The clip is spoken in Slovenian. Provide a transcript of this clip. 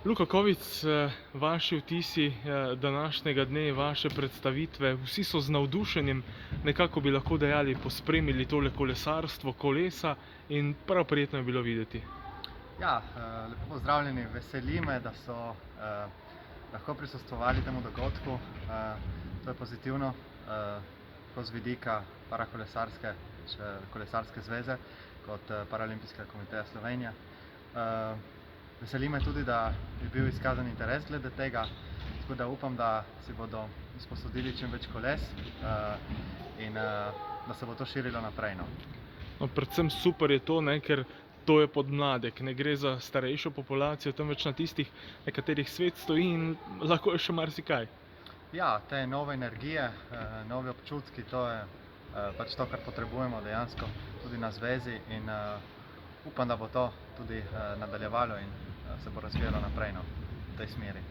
Luka Kovic, vaši vtisi današnjega dne, vaše predstavitve, vsi so z navdušenjem, nekako bi lahko dejali, pospremili tole kolesarstvo, kolesa in prav prijetno je bilo videti. Ja, lepo pozdravljeni, veseli me, da so lahko prisostvovali temu dogodku. To je pozitivno, tako z vidika kolesarske zveze kot Paraolimpijskega komiteja Slovenije. Veseli me tudi, da je bil izkazan interes glede tega, tako da upam, da si bodo izposodili čim več koles in da se bo to širilo naprej. No, predvsem super je to, ker to je podmladek, ne gre za starejšo populacijo, temveč na tistih, na katerih svet stoji in lahko je še marsikaj. Ja, te nove energije, novi občutki, to je pač to, kar potrebujemo dejansko tudi na zvezi in upam, da bo to tudi nadaljevalo in se bo razvijalo naprej v tej smeri.